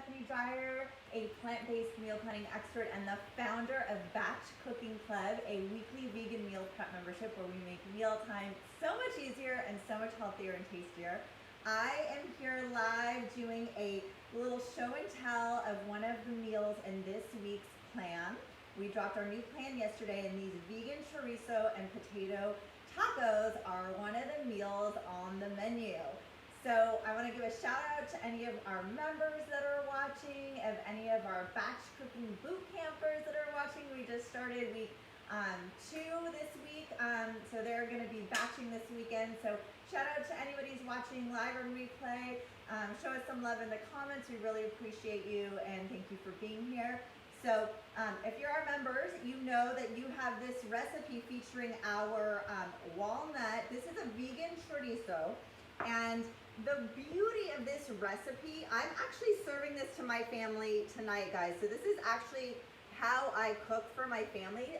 Stephanie Dreyer, a plant-based meal planning expert and the founder of Batch Cooking Club, a weekly vegan meal prep membership where we make mealtime so much easier and so much healthier and tastier. I am here live doing a little show and tell of one of the meals in this week's plan. We dropped our new plan yesterday, and these vegan chorizo and potato tacos are one of the meals on the menu. So I want to give a shout out to any of our members that are watching, of any of our batch cooking boot campers that are watching. We just started week 2 this week, so they're going to be batching this weekend. So shout out to anybody who's watching live or replay. Show us some love in the comments. We really appreciate you, and thank you for being here. So if you're our members, you know that you have this recipe featuring our walnut. This is a vegan chorizo, and the beauty of this recipe, I'm actually serving this to my family tonight, guys. So this is actually how I cook for my family.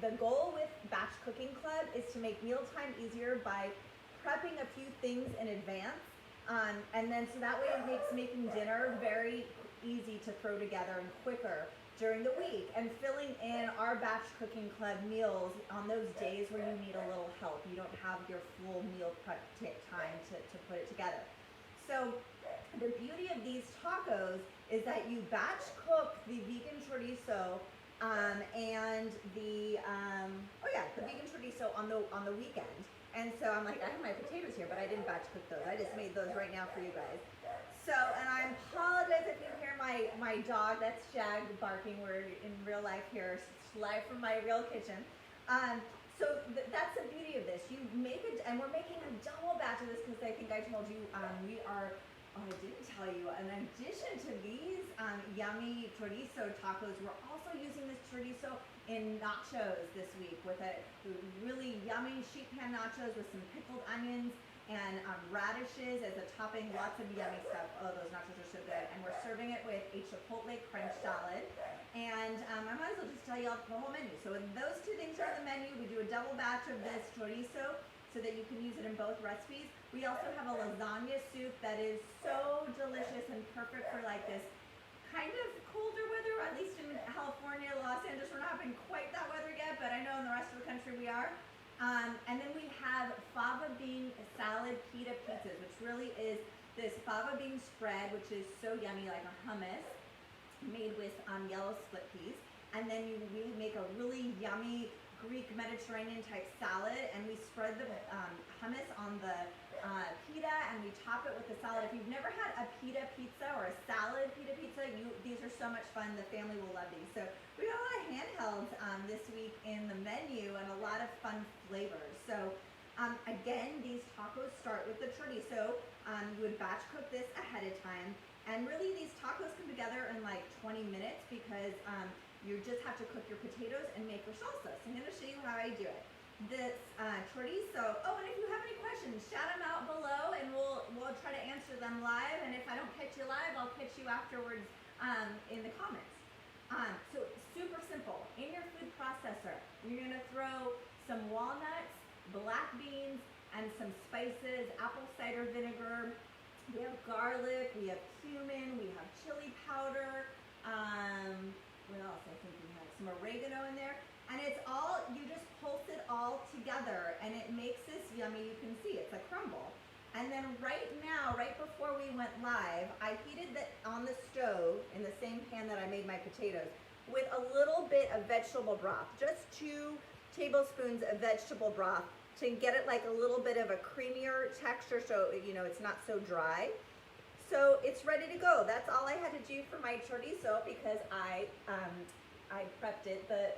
The goal with Batch Cooking Club is to make mealtime easier by prepping a few things in advance. And then so that way it makes making dinner very easy to throw together and quicker during the week, and filling in our Batch Cooking Club meals on those days where you need a little help. You don't have your full meal prep time to put it together. So the beauty of these tacos is that you batch cook the vegan chorizo and the vegan chorizo on the weekend. And so I'm like, I have my potatoes here, but I didn't batch cook those. I just made those right now for you guys. So, and I apologize if you hear my dog, that's Jag barking. We're in real life here, live from my real kitchen. So that's the beauty of this. You make it, and we're making a double batch of this because I think I told you we are, I didn't tell you, in addition to these yummy chorizo tacos, we're also using this chorizo in nachos this week with a really yummy sheet pan nachos with some pickled onions and radishes as a topping, lots of yummy stuff. Oh, those nachos are so good. And we're serving it with a chipotle crunch salad. And I might as well just tell you all the whole menu. So when those two things are on the menu, we do a double batch of this chorizo so that you can use it in both recipes. We also have a lasagna soup that is so delicious and perfect for like this kind of colder weather, at least in California, Los Angeles. We're not having quite that weather yet, but I know in the rest of the country we are. And then we have fava bean salad pita pizzas, which really is this fava bean spread, which is so yummy, like a hummus made with yellow split peas. And then we make a really yummy Greek Mediterranean type salad, and we spread the hummus on the pita, and we top it with the salad. If you've never had a pita pizza or a salad pita pizza, these are so much fun. The family will love these. So we got a lot of handhelds this week in the menu, and a lot of fun flavors. So again, these tacos start with the chorizo. You would batch cook this ahead of time, and really these tacos come together in like 20 minutes because you just have to cook your potatoes and make your salsa. So I'm going to show you how I do it. This chorizo, oh, and if you have any questions, shout them out below, and we'll try to answer them live. And if I don't catch you live, I'll catch you afterwards in the comments. So super simple. In your food processor, you're going to throw some walnuts, black beans, and some spices, apple cider vinegar. We have garlic, we have cumin, we have chili powder. What else? I think we have some oregano in there. And it's all, you just pulse it all together, and it makes this yummy. You can see it's a crumble. And then right now, right before we went live, I heated that on the stove in the same pan that I made my potatoes with a little bit of vegetable broth, just 2 tablespoons of vegetable broth to get it like a little bit of a creamier texture, so you know it's not so dry. So it's ready to go. That's all I had to do for my chorizo because I prepped it the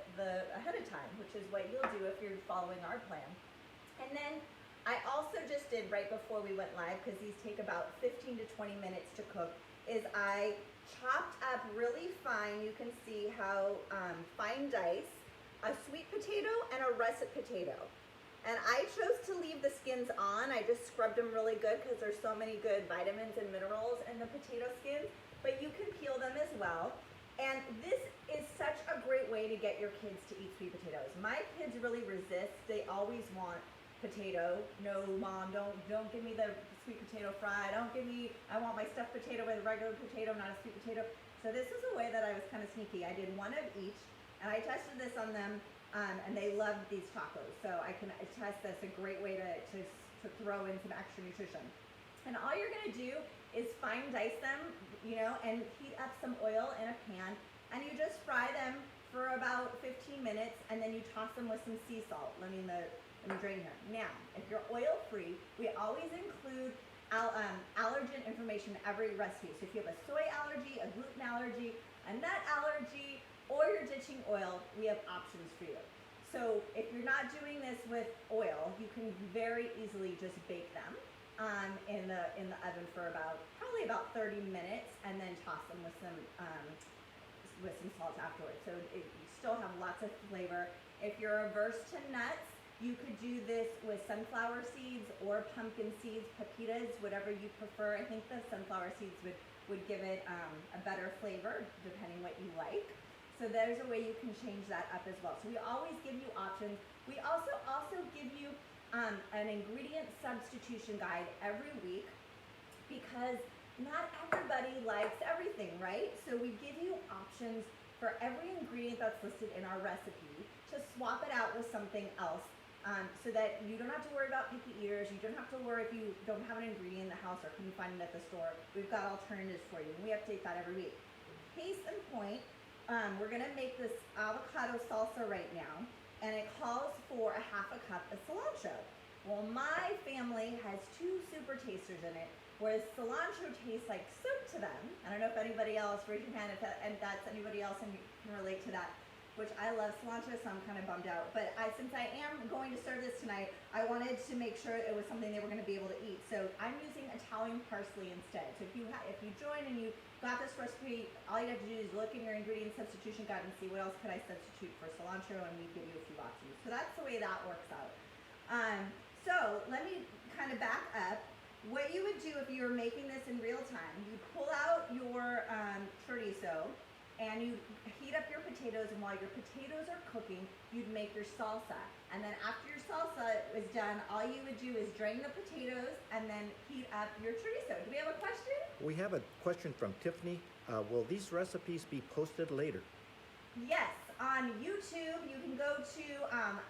ahead of time, which is what you'll do if you're following our plan. And then I also just did right before we went live, because these take about 15 to 20 minutes to cook, is I chopped up really fine, you can see how fine dice, a sweet potato and a russet potato. And I chose to leave the skins on. I just scrubbed them really good because there's so many good vitamins and minerals in the potato skins, but you can peel them as well. And this is such a great way to get your kids to eat sweet potatoes. My kids really resist. They always want potato. No, mom, don't give me the sweet potato fry. I want my stuffed potato with regular potato, not a sweet potato. So this is a way that I was kind of sneaky. I did one of each, and I tested this on them, and they loved these tacos. So I can attest that's a great way to throw in some extra nutrition. And all you're gonna do is fine dice them, and heat up some oil in a pan, and you just fry them for about 15 minutes, and then you toss them with some sea salt. Let me drain here. Now, if you're oil free, we always include allergen information in every recipe. So if you have a soy allergy, a gluten allergy, a nut allergy, or you're ditching oil, we have options for you. So if you're not doing this with oil, you can very easily just bake them in the oven for probably about 30 minutes, and then toss them with some salt afterwards. So you still have lots of flavor. If you're averse to nuts, you could do this with sunflower seeds or pumpkin seeds, pepitas, whatever you prefer. I think the sunflower seeds would give it a better flavor, depending what you like. So there's a way you can change that up as well. So we always give you options. We also give you an ingredient substitution guide every week, because not everybody likes everything, right? So we give you options for every ingredient that's listed in our recipe to swap it out with something else, so that you don't have to worry about picky eaters. You don't have to worry if you don't have an ingredient in the house or couldn't find it at the store. We've got alternatives for you, and we update that every week. Case in point, we're gonna make this avocado salsa right now, and it calls for a half a cup of cilantro. Well, my family has 2 super tasters in it, whereas cilantro tastes like soup to them. I don't know if anybody else, raise your hand if that's anybody else and you can relate to that, which I love cilantro, so I'm kind of bummed out. But since I am going to serve this tonight, I wanted to make sure it was something they were going to be able to eat. So I'm using Italian parsley instead. So if you join and you got this recipe, all you have to do is look in your ingredient substitution guide and see what else could I substitute for cilantro, and we give you a few options. So that's the way that works out. So let me kind of back up. What you would do if you were making this in real time, you pull out your chorizo, and you heat up your potatoes, and while your potatoes are cooking, you'd make your salsa. And then after your salsa is done, all you would do is drain the potatoes and then heat up your chorizo. Do we have a question? We have a question from Tiffany. Will these recipes be posted later? Yes, on YouTube. You can go to,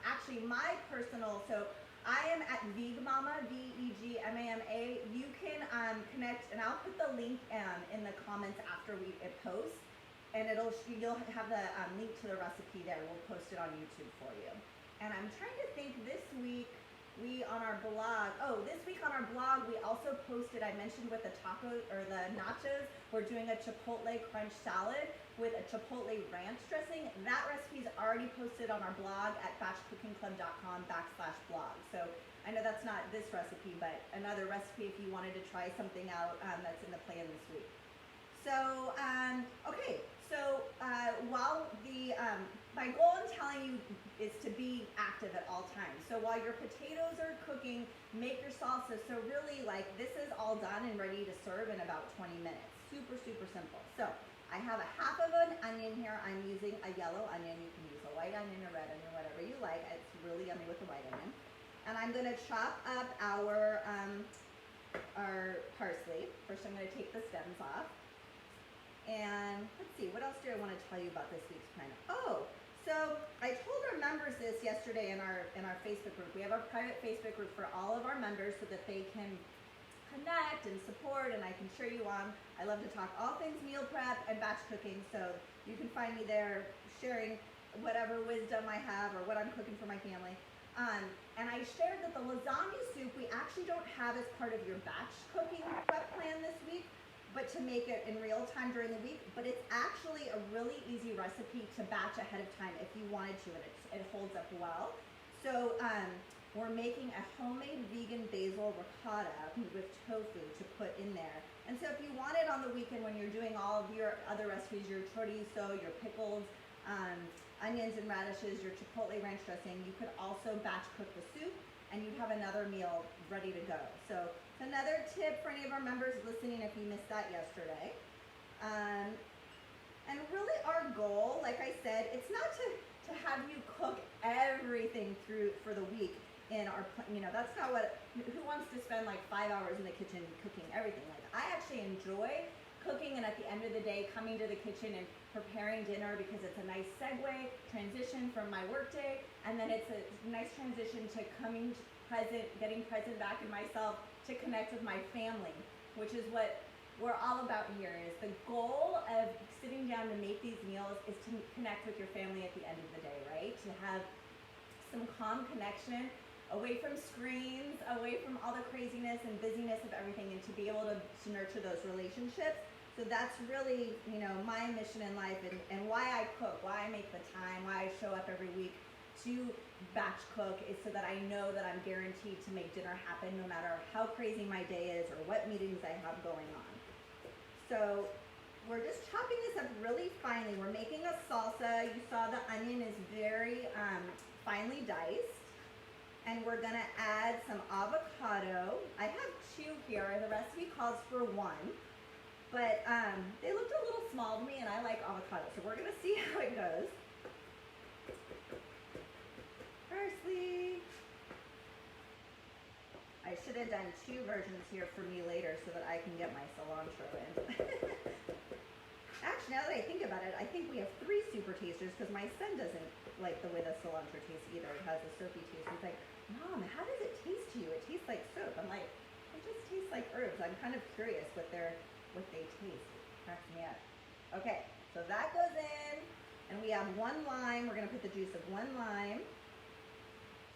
actually my personal, so I am at Vegmama, Vegmama. You can connect, and I'll put the link in the comments after it posts. And you'll have the link to the recipe there. We'll post it on YouTube for you. And I'm trying to think, this week we on our blog we also posted, I mentioned with the tacos or the nachos, we're doing a chipotle crunch salad with a chipotle ranch dressing. That recipe is already posted on our blog at batchcookingclub.com/blog. So I know that's not this recipe, but another recipe if you wanted to try something out that's in the plan this week. So, okay, so while my goal in telling you is to be active at all times. So while your potatoes are cooking, make your salsa. So really, this is all done and ready to serve in about 20 minutes. Super, super simple. So I have a half of an onion here. I'm using a yellow onion. You can use a white onion, a red onion, whatever you like. It's really yummy with the white onion. And I'm gonna chop up our parsley. First, I'm gonna take the stems off. And let's see, what else do I want to tell you about this week's plan? Oh, so I told our members this yesterday in our Facebook group. We have a private Facebook group for all of our members so that they can connect and support, and I can cheer you on. I love to talk all things meal prep and batch cooking, so you can find me there sharing whatever wisdom I have or what I'm cooking for my family. And I shared that the lasagna soup we actually don't have as part of your batch cooking prep plan this week, but to make it in real time during the week. But it's actually a really easy recipe to batch ahead of time if you wanted to, and it holds up well. So we're making a homemade vegan basil ricotta with tofu to put in there. And so if you want it on the weekend when you're doing all of your other recipes, your chorizo, your pickles, onions and radishes, your chipotle ranch dressing, you could also batch cook the soup, and you'd have another meal ready to go. So it's another tip for any of our members listening if you missed that yesterday. And really our goal, like I said, it's not to have you cook everything through for the week. in our, that's not what, who wants to spend like 5 hours in the kitchen cooking everything? Like, I actually enjoy cooking, and at the end of the day, coming to the kitchen and preparing dinner, because it's a nice segue, transition from my workday, and then it's a nice transition to getting present back in myself to connect with my family, which is what we're all about here. Is the goal of sitting down to make these meals is to connect with your family at the end of the day, right? To have some calm connection, away from screens, away from all the craziness and busyness of everything, and to be able to nurture those relationships. So that's really, my mission in life, and why I cook, why I make the time, why I show up every week to batch cook, is so that I know that I'm guaranteed to make dinner happen no matter how crazy my day is or what meetings I have going on. So we're just chopping this up really finely. We're making a salsa. You saw the onion is very finely diced. And we're gonna add some avocado. I have 2 here. The recipe calls for 1. But they looked a little small to me, and I like avocado. So we're gonna see how it goes. Parsley. I should have done 2 versions here for me later so that I can get my cilantro in. Actually, now that I think about it, I think we have 3 super tasters, because my son doesn't like the way the cilantro tastes either. It has a soapy taste. He's like, Mom, how does it taste to you? It tastes like soap. I'm like, it just tastes like herbs. I'm kind of curious what they taste. It cracks me up. Okay, so that goes in, and we have 1 lime. We're gonna put the juice of 1 lime.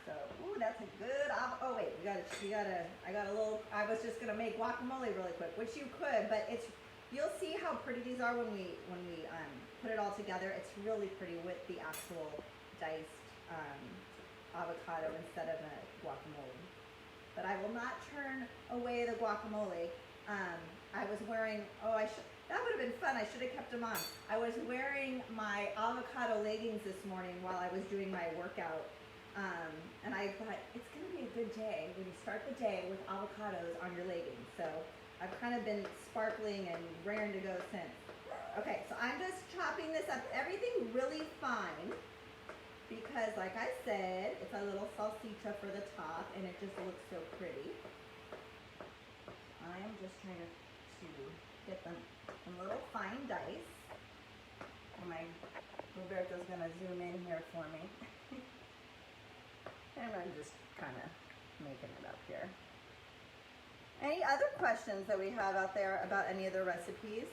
So, ooh, that's a good. Oh wait, I was just gonna make guacamole really quick, which you could, but you'll see how pretty these are when we put it all together. It's really pretty with the actual diced avocado instead of a guacamole. But I will not turn away the guacamole. I was wearing, that would have been fun. I should have kept them on. I was wearing my avocado leggings this morning while I was doing my workout. And I thought, it's going to be a good day when you start the day with avocados on your leggings. So I've kind of been sparkling and raring to go since. Okay, so I'm just chopping this up, everything really fine, because like I said, it's a little salsita for the top, and it just looks so pretty. I'm just trying to get them in little fine dice. And my Roberto's gonna zoom in here for me. And I'm just kind of making it up here. Any other questions that we have out there about any of the recipes?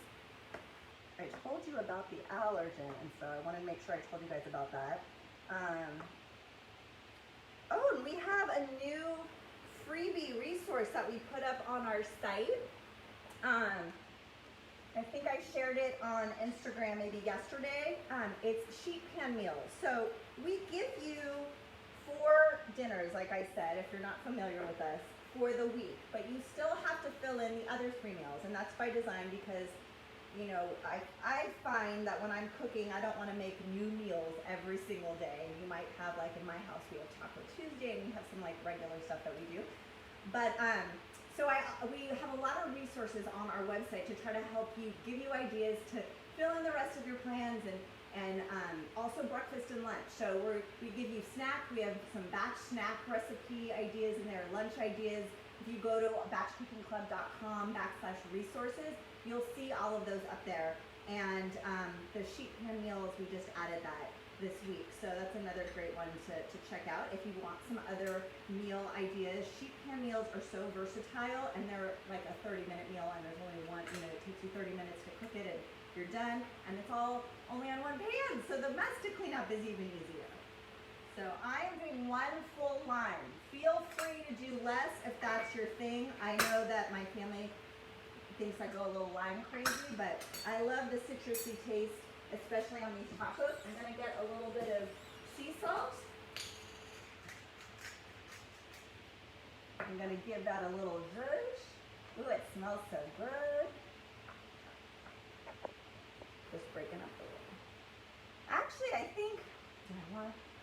I told you about the allergen, and so I wanted to make sure I told you guys about that. And we have a new freebie resource that we put up on our site. I think I shared it on Instagram maybe yesterday. It's sheet pan meals. So we give you 4 dinners, like I said, if you're not familiar with us, for the week. But you still have to fill in the other 3 meals, and that's by design, because I find that when I'm cooking, I don't want to make new meals every single day. You might have, like in my house, we have Taco Tuesday, and we have some like regular stuff that we do. But so we have a lot of resources on our website to try to help you, give you ideas to fill in the rest of your plans, and also breakfast and lunch. So we give you snack. We have some batch snack recipe ideas in there, lunch ideas. If you go to batchcookingclub.com/resources, you'll see all of those up there. And the sheet pan meals, we just added that this week. So that's another great one to check out if you want some other meal ideas. Sheet pan meals are so versatile, and they're like a 30-minute meal, and there's only one, it takes you 30 minutes to cook it, and you're done, and it's all only on 1 pan. So the mess to clean up is even easier. So I am doing 1 full lime. Feel free to do less if that's your thing. I know that my family thinks I go a little lime crazy, but I love the citrusy taste, especially on these tacos. I'm gonna get a little bit of sea salt. I'm gonna give that a little zhuzh. Ooh, it smells so good. Just breaking up a little. Actually, I think,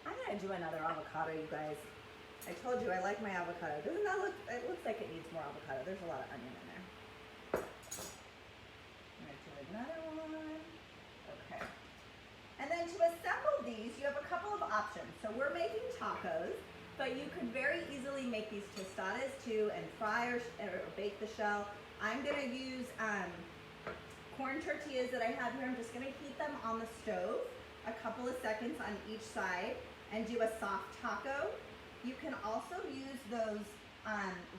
I'm gonna do another avocado, you guys. I told you I like my avocado. Doesn't that look, it looks like it needs more avocado. There's a lot of onion in there. I'm gonna do another one. Okay. And then to assemble these, you have a couple of options. So we're making tacos, but you could very tostadas too and fry or bake the shell. I'm gonna use corn tortillas that I have here. I'm just gonna heat them on the stove a couple of seconds on each side and do a soft taco. You can also use those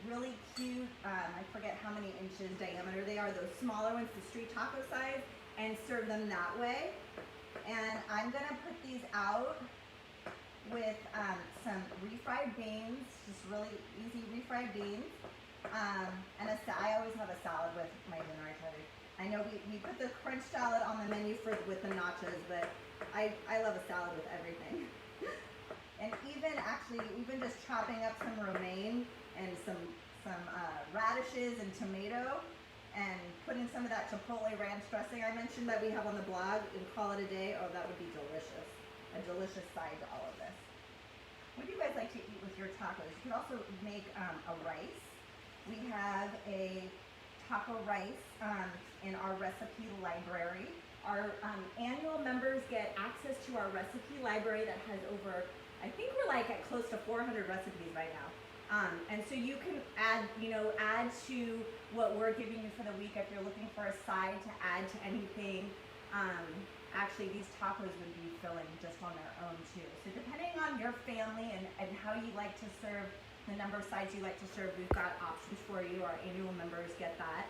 really cute, I forget how many inches diameter they are, those smaller ones, the street taco size, and serve them that way. And I'm gonna put these out with some refried beans, just really easy refried beans. And I always have a salad with my dinner. I know we put the crunch salad on the menu with the nachos, but I love a salad with everything. And even just chopping up some romaine and some radishes and tomato and putting some of that chipotle ranch dressing I mentioned that we have on the blog and call it a day, oh, that would be delicious. A delicious side to all of this. What do you guys like to eat with your tacos? You can also make a rice. We have a taco rice in our recipe library. Our annual members get access to our recipe library that has over, I think we're like at close to 400 recipes right now. And so you can add to what we're giving you for the week if you're looking for a side to add to anything. Actually, these tacos would be filling just on their own too. So depending on your family and how you like to serve, the number of sides you like to serve, we've got options for you. Our annual members get that.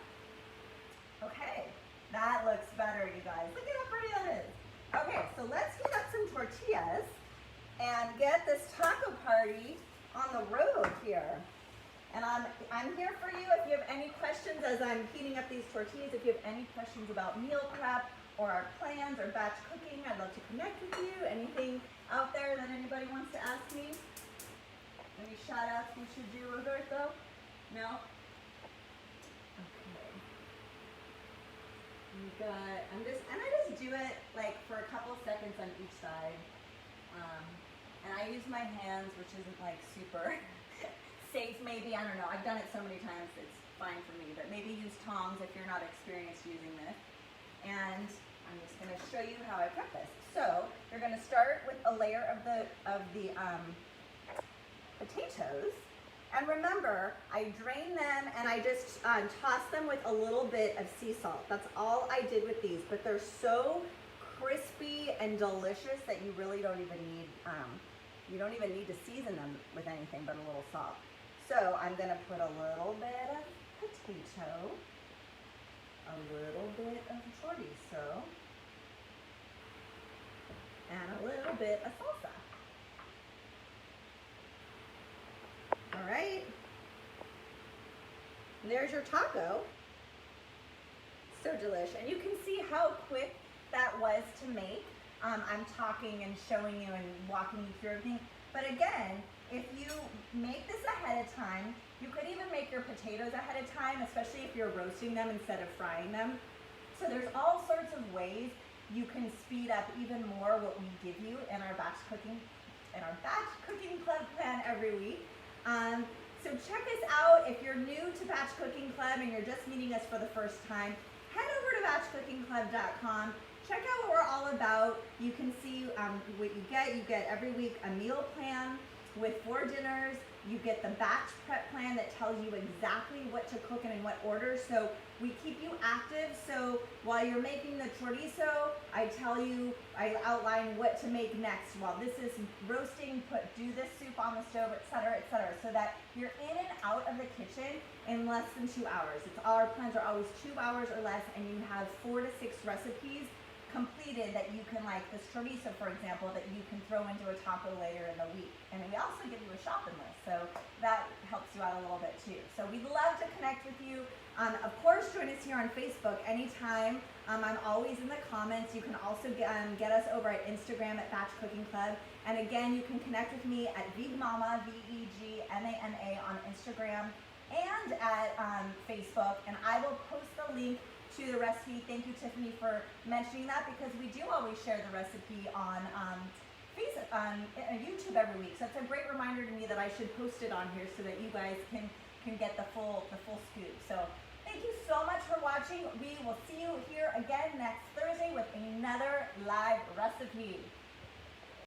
Okay, that looks better, you guys. Look at how pretty that is. Okay, so let's heat up some tortillas and get this taco party on the road here. And I'm here for you if you have any questions as I'm heating up these tortillas. If you have any questions about meal prep or our plans or batch cooking, I'd love to connect with you. Anything out there that anybody wants to ask me? Any shout outs we should do, Roberto? No? Okay. I just do it like for a couple seconds on each side. And I use my hands, which isn't like super safe maybe, I don't know. I've done it so many times, it's fine for me, but maybe use tongs if you're not experienced using this. And I'm just gonna show you how I prep this. So you're gonna start with a layer of the potatoes. And remember, I drain them and I just toss them with a little bit of sea salt. That's all I did with these, but they're so crispy and delicious that you really don't even need, to season them with anything but a little salt. So I'm gonna put a little bit of potato, a little bit of chorizo, and a little bit of salsa. All right, and there's your taco. So delicious, and you can see how quick that was to make. I'm talking and showing you and walking you through everything. But again, if you make this ahead of time, you could even make your potatoes ahead of time, especially if you're roasting them instead of frying them. So there's all sorts of ways you can speed up even more what we give you in our batch cooking club plan every week. So check us out if you're new to Batch Cooking Club and you're just meeting us for the first time. Head over to batchcookingclub.com. Check out what we're all about. You can see what you get. You get every week a meal plan with 4 dinners. You get the batch prep plan that tells you exactly what to cook and in what order. So we keep you active. So while you're making the chorizo, I outline what to make next. While this is roasting, do this soup on the stove, etc., so that you're in and out of the kitchen in less than 2 hours. Our plans are always 2 hours or less, and you have 4 to 6 recipes completed that you can, like this chorizo, for example, that you can throw into a taco later in the week. And we also give you a shopping list, so that helps you out a little bit too. So we'd love to connect with you. Of course, join us here on Facebook anytime. I'm always in the comments. You can also get us over at Instagram at Batch Cooking Club. And again, you can connect with me at Vegmama, VEGMANA on Instagram and at Facebook. And I will post the link to the recipe. Thank you, Tiffany, for mentioning that, because we do always share the recipe on Facebook, on YouTube every week. So it's a great reminder to me that I should post it on here so that you guys can get the full scoop. So thank you so much for watching. We will see you here again next Thursday with another live recipe.